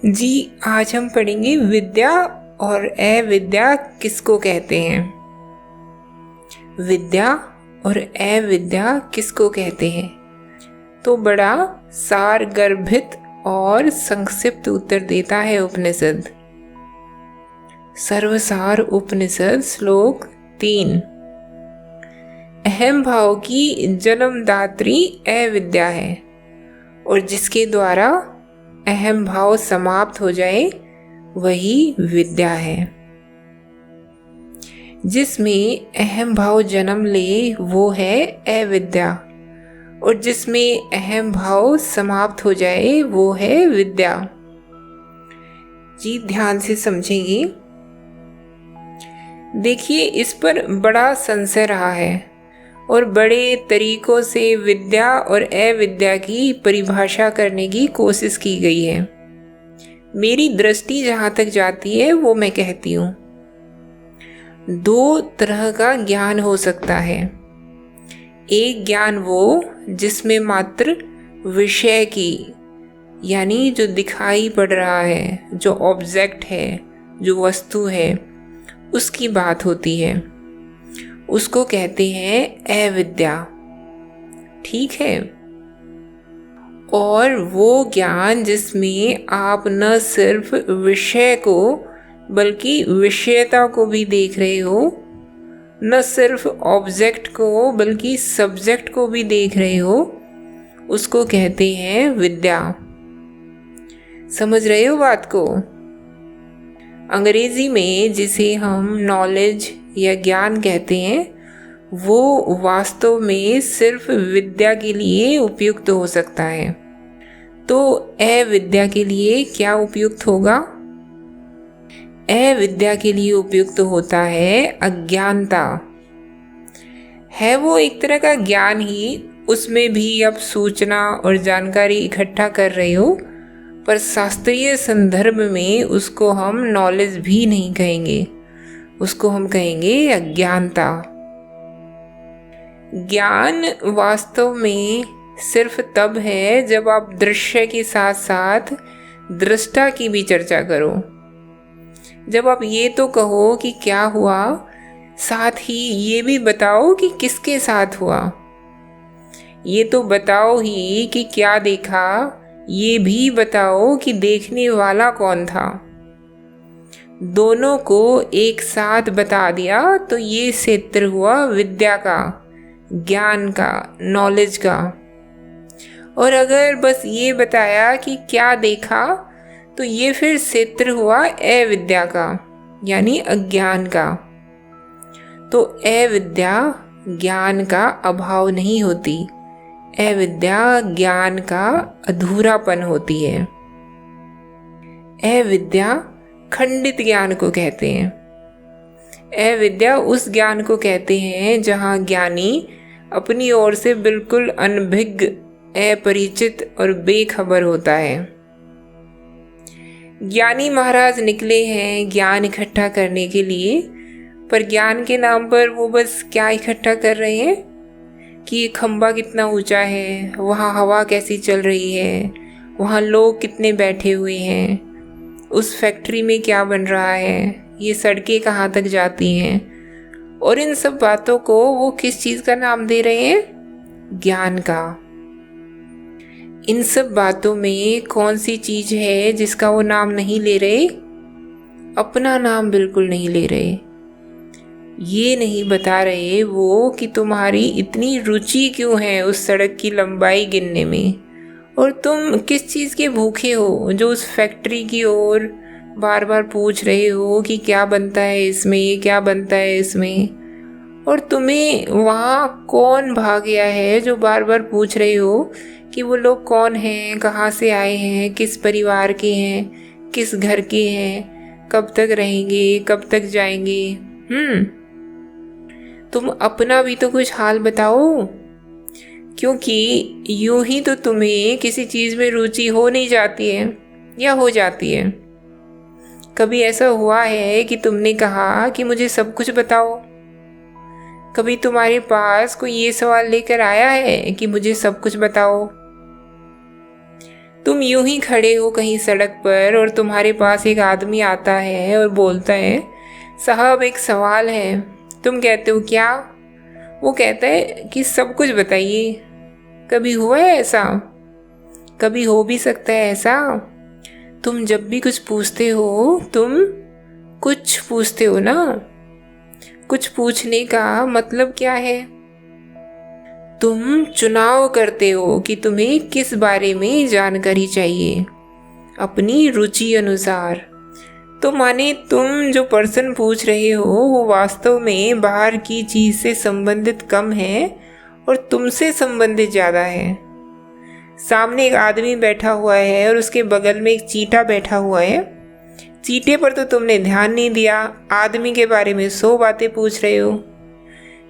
जी, आज हम पढ़ेंगे विद्या और अविद्या किसको कहते हैं। विद्या और अविद्या किसको कहते हैं, तो बड़ा सारगर्भित और संक्षिप्त उत्तर देता है उपनिषद। सर्वसार उपनिषद श्लोक 3। अहम भाव की जन्मदात्री अविद्या है और जिसके द्वारा अहम भाव समाप्त हो जाए वही विद्या है। जिसमें अहम भाव जन्म ले वो है अविद्या और जिसमें अहम भाव समाप्त हो जाए वो है विद्या। जी ध्यान से समझेंगे। देखिए, इस पर बड़ा संशय रहा है और बड़े तरीकों से विद्या और अविद्या की परिभाषा करने की कोशिश की गई है। मेरी दृष्टि जहाँ तक जाती है वो मैं कहती हूँ, दो तरह का ज्ञान हो सकता है। एक ज्ञान वो जिसमें मात्र विषय की, यानी जो दिखाई पड़ रहा है, जो ऑब्जेक्ट है, जो वस्तु है, उसकी बात होती है, उसको कहते हैं अविद्या। ठीक है। और वो ज्ञान जिसमें आप न सिर्फ विषय को बल्कि विषयता को भी देख रहे हो, न सिर्फ ऑब्जेक्ट को बल्कि सब्जेक्ट को भी देख रहे हो, उसको कहते हैं विद्या। समझ रहे हो बात को? अंग्रेजी में जिसे हम नॉलेज या ज्ञान कहते हैं वो वास्तव में सिर्फ विद्या के लिए उपयुक्त हो सकता है। तो अविद्या के लिए क्या उपयुक्त होगा? अविद्या के लिए उपयुक्त होता है अज्ञानता। है वो एक तरह का ज्ञान ही, उसमें भी आप सूचना और जानकारी इकट्ठा कर रहे हो, पर शास्त्रीय संदर्भ में उसको हम नॉलेज भी नहीं कहेंगे, उसको हम कहेंगे अज्ञानता। ज्ञान वास्तव में सिर्फ तब है जब आप दृश्य के साथ साथ दृष्टा की भी चर्चा करो। जब आप ये तो कहो कि क्या हुआ, साथ ही ये भी बताओ कि किसके साथ हुआ। ये तो बताओ ही कि क्या देखा, ये भी बताओ कि देखने वाला कौन था। दोनों को एक साथ बता दिया तो ये क्षेत्र हुआ विद्या का, ज्ञान का, नॉलेज का। और अगर बस ये बताया कि क्या देखा तो ये फिर क्षेत्र हुआ अविद्या का, यानी अज्ञान का। तो अविद्या ज्ञान का अभाव नहीं होती, अविद्या ज्ञान का अधूरापन होती है। अविद्या खंडित ज्ञान को कहते हैं। अविद्या उस ज्ञान को कहते हैं जहाँ ज्ञानी अपनी ओर से बिल्कुल अनभिज्ञ, अपरिचित और बेखबर होता है। ज्ञानी महाराज निकले हैं ज्ञान इकट्ठा करने के लिए, पर ज्ञान के नाम पर वो बस क्या इकट्ठा कर रहे हैं कि ये खंबा कितना ऊंचा है, वहाँ हवा कैसी चल रही है, वहाँ लोग कितने बैठे हुए हैं, उस फैक्ट्री में क्या बन रहा है, ये सड़कें कहाँ तक जाती हैं। और इन सब बातों को वो किस चीज़ का नाम दे रहे हैं? ज्ञान का। इन सब बातों में कौन सी चीज़ है जिसका वो नाम नहीं ले रहे? अपना नाम बिल्कुल नहीं ले रहे। ये नहीं बता रहे वो कि तुम्हारी इतनी रुचि क्यों है उस सड़क की लंबाई गिनने में, और तुम किस चीज़ के भूखे हो जो उस फैक्ट्री की ओर बार बार पूछ रहे हो कि क्या बनता है इसमें, ये क्या बनता है इसमें। और तुम्हें वहाँ कौन भाग गया है जो बार बार पूछ रहे हो कि वो लोग कौन हैं, कहाँ से आए हैं, किस परिवार के हैं, किस घर के हैं, कब तक रहेंगे, कब तक जाएंगे। तुम अपना भी तो कुछ हाल बताओ, क्योंकि यूं ही तो तुम्हें किसी चीज़ में रुचि हो नहीं जाती है या हो जाती है। कभी ऐसा हुआ है कि तुमने कहा कि मुझे सब कुछ बताओ? कभी तुम्हारे पास कोई ये सवाल लेकर आया है कि मुझे सब कुछ बताओ? तुम यूं ही खड़े हो कहीं सड़क पर और तुम्हारे पास एक आदमी आता है और बोलता है, साहब एक सवाल है। तुम कहते हो क्या? वो कहता है कि सब कुछ बताइए। कभी हुआ है ऐसा? कभी हो भी सकता है ऐसा। तुम जब भी कुछ पूछते हो, तुम कुछ पूछते हो ना। कुछ पूछने का मतलब क्या है? तुम चुनाव करते हो कि तुम्हें किस बारे में जानकारी चाहिए, अपनी रुचि अनुसार। तो माने तुम जो पर्सन पूछ रहे हो वो वास्तव में बाहर की चीज से संबंधित कम है और तुमसे संबंधित ज़्यादा है। सामने एक आदमी बैठा हुआ है और उसके बगल में एक चींटा बैठा हुआ है। चींटे पर तो तुमने ध्यान नहीं दिया, आदमी के बारे में 100 बातें पूछ रहे हो।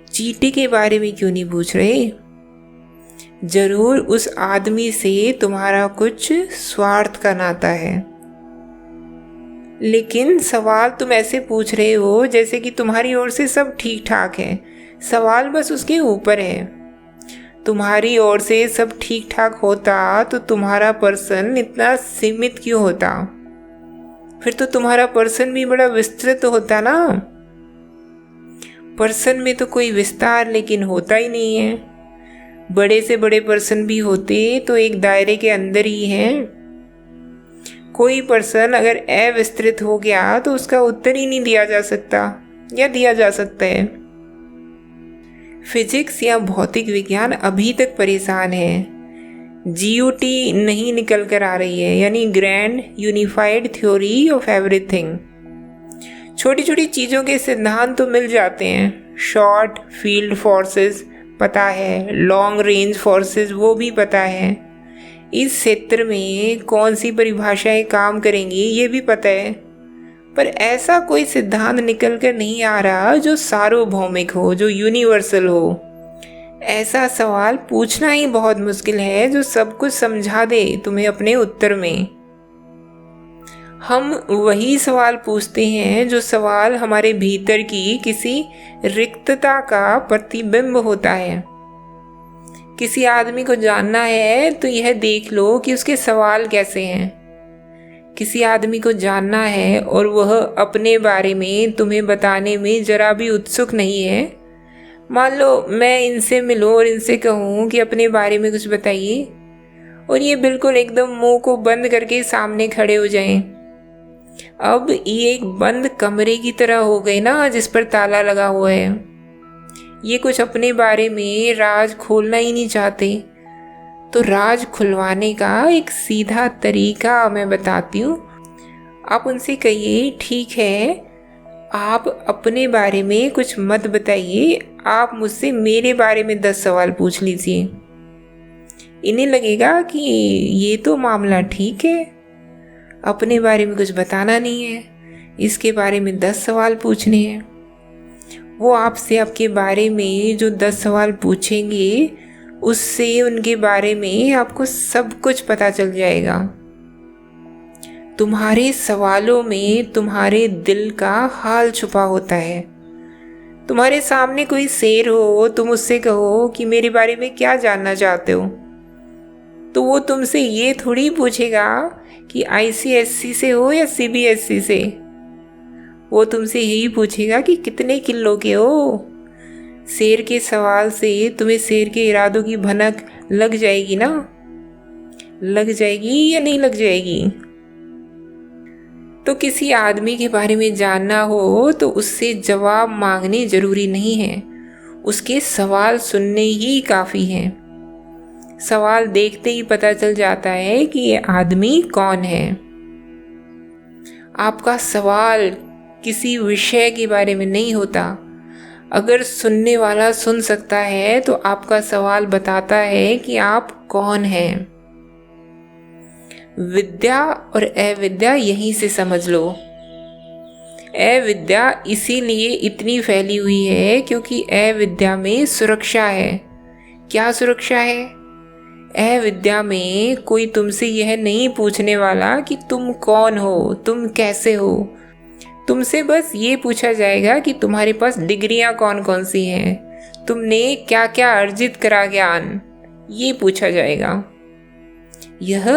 चींटे के बारे में क्यों नहीं पूछ रहे? जरूर उस आदमी से तुम्हारा कुछ स्वार्थ का नाता है। लेकिन सवाल तुम ऐसे पूछ रहे हो जैसे कि तुम्हारी ओर से सब ठीक ठाक है। सवाल बस उसके ऊपर है। तुम्हारी ओर से सब ठीक ठाक होता तो तुम्हारा पर्सन इतना सीमित क्यों होता? फिर तो तुम्हारा पर्सन भी बड़ा विस्तृत होता ना। पर्सन में तो कोई विस्तार लेकिन होता ही नहीं है। बड़े से बड़े पर्सन भी होते तो एक दायरे के अंदर ही हैं। कोई पर्सन अगर अविस्तृत हो गया तो उसका उत्तर ही नहीं दिया जा सकता, या दिया जा सकता है। फिजिक्स या भौतिक विज्ञान अभी तक परेशान है। GUT नहीं निकल कर आ रही है, यानी grand unified theory of everything. छोटी छोटी चीज़ों के सिद्धांत तो मिल जाते हैं। शॉर्ट फील्ड फोर्सेस पता है, लॉन्ग रेंज फोर्सेस वो भी पता है। इस क्षेत्र में कौन सी परिभाषाएं काम करेंगी ये भी पता है। पर ऐसा कोई सिद्धांत निकल कर नहीं आ रहा जो सार्वभौमिक हो, जो यूनिवर्सल हो। ऐसा सवाल पूछना ही बहुत मुश्किल है जो सब कुछ समझा दे तुम्हें अपने उत्तर में। हम वही सवाल पूछते हैं जो सवाल हमारे भीतर की किसी रिक्तता का प्रतिबिंब होता है। किसी आदमी को जानना है तो यह देख लो कि उसके सवाल कैसे हैं। किसी आदमी को जानना है और वह अपने बारे में तुम्हें बताने में जरा भी उत्सुक नहीं है। मान लो मैं इनसे मिलूं और इनसे कहूं कि अपने बारे में कुछ बताइए, और ये बिल्कुल एकदम मुंह को बंद करके सामने खड़े हो जाएं। अब ये एक बंद कमरे की तरह हो गए ना, जिस पर ताला लगा हुआ है। ये कुछ अपने बारे में राज खोलना ही नहीं चाहते। तो राज खुलवाने का एक सीधा तरीका मैं बताती हूँ। आप उनसे कहिए, ठीक है आप अपने बारे में कुछ मत बताइए, आप मुझसे मेरे बारे में 10 सवाल पूछ लीजिए। इन्हें लगेगा कि ये तो मामला ठीक है, अपने बारे में कुछ बताना नहीं है, इसके बारे में 10 सवाल पूछने हैं। वो आपसे आपके बारे में जो 10 सवाल पूछेंगे उससे उनके बारे में आपको सब कुछ पता चल जाएगा। तुम्हारे सवालों में तुम्हारे दिल का हाल छुपा होता है। तुम्हारे सामने कोई शेर हो, तुम उससे कहो कि मेरे बारे में क्या जानना चाहते हो, तो वो तुमसे ये थोड़ी पूछेगा कि ICSC से हो या CBSE से। वो तुमसे यही पूछेगा कि कितने किलो के हो। शेर के सवाल से तुम्हें शेर के इरादों की भनक लग जाएगी ना? लग जाएगी या नहीं लग जाएगी? तो किसी आदमी के बारे में जानना हो तो उससे जवाब मांगने जरूरी नहीं है, उसके सवाल सुनने ही काफ़ी हैं। सवाल देखते ही पता चल जाता है कि ये आदमी कौन है। आपका सवाल किसी विषय के बारे में नहीं होता। अगर सुनने वाला सुन सकता है तो आपका सवाल बताता है कि आप कौन हैं। विद्या और अविद्या यहीं से समझ लो। अविद्या इसीलिए इतनी फैली हुई है क्योंकि अविद्या में सुरक्षा है। क्या सुरक्षा है? अविद्या में कोई तुमसे यह नहीं पूछने वाला कि तुम कौन हो, तुम कैसे हो। तुमसे बस ये पूछा जाएगा कि तुम्हारे पास डिग्रियां कौन कौन सी हैं, तुमने क्या क्या अर्जित करा ज्ञान, ये पूछा जाएगा। यह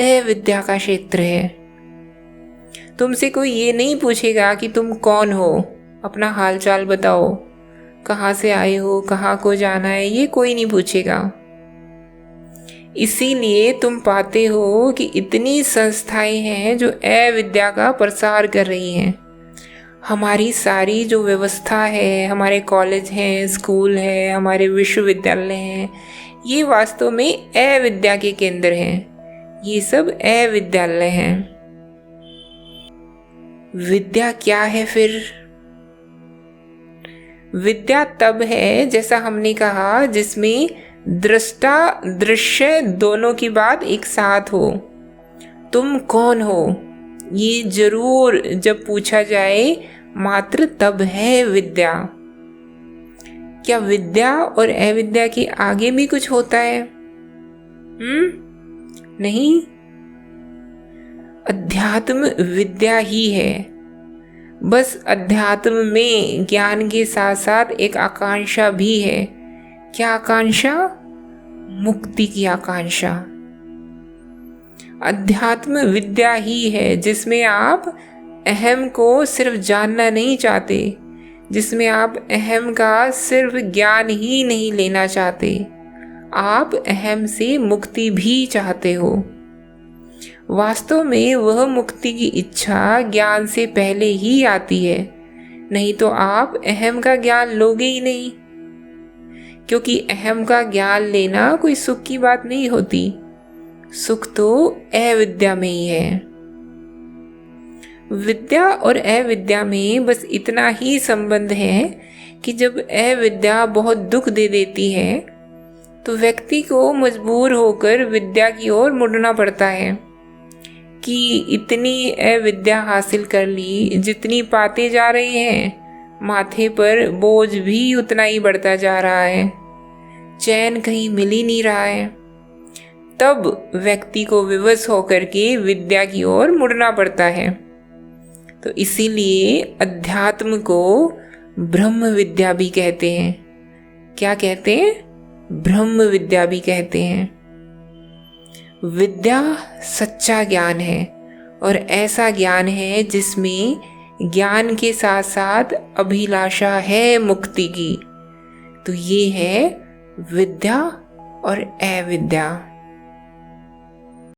अविद्या का क्षेत्र है। तुमसे कोई ये नहीं पूछेगा कि तुम कौन हो, अपना हालचाल बताओ, कहाँ से आए हो, कहाँ को जाना है, ये कोई नहीं पूछेगा। इसीलिए तुम पाते हो कि इतनी संस्थाएं हैं जो अविद्या का प्रसार कर रही हैं। हमारी सारी जो व्यवस्था है, हमारे कॉलेज हैं, स्कूल है, हमारे विश्वविद्यालय हैं, ये वास्तव में अविद्या के केंद्र हैं। ये सब अविद्यालय हैं। विद्या क्या है फिर? विद्या तब है, जैसा हमने कहा, जिसमें दृष्टा दृश्य दोनों की बात एक साथ हो। तुम कौन हो ये जरूर जब पूछा जाए, मात्र तब है विद्या। क्या विद्या और अविद्या के आगे भी कुछ होता है? नहीं, अध्यात्म विद्या ही है। बस अध्यात्म में ज्ञान के साथ साथ एक आकांक्षा भी है। क्या आकांक्षा? मुक्ति की आकांक्षा। अध्यात्म विद्या ही है जिसमें आप अहम को सिर्फ जानना नहीं चाहते, जिसमें आप अहम का सिर्फ ज्ञान ही नहीं लेना चाहते, आप अहम से मुक्ति भी चाहते हो। वास्तव में वह मुक्ति की इच्छा ज्ञान से पहले ही आती है, नहीं तो आप अहम का ज्ञान लोगे ही नहीं। क्योंकि अहम का ज्ञान लेना कोई सुख की बात नहीं होती, सुख तो अविद्या में ही है। विद्या और अविद्या में बस इतना ही संबंध है कि जब अविद्या बहुत दुख दे देती है तो व्यक्ति को मजबूर होकर विद्या की ओर मुड़ना पड़ता है कि इतनी अविद्या हासिल कर ली, जितनी पाते जा रहे हैं, माथे पर बोझ भी उतना ही बढ़ता जा रहा है, चैन कहीं मिल ही नहीं रहा है। तब व्यक्ति को विवश होकर के विद्या की ओर मुड़ना पड़ता है। तो इसीलिए अध्यात्म को ब्रह्म विद्या भी कहते हैं। क्या कहते हैं? ब्रह्म विद्या भी कहते हैं। विद्या सच्चा ज्ञान है, और ऐसा ज्ञान है जिसमें ज्ञान के साथ साथ अभिलाषा है मुक्ति की। तो ये है विद्या और अविद्या।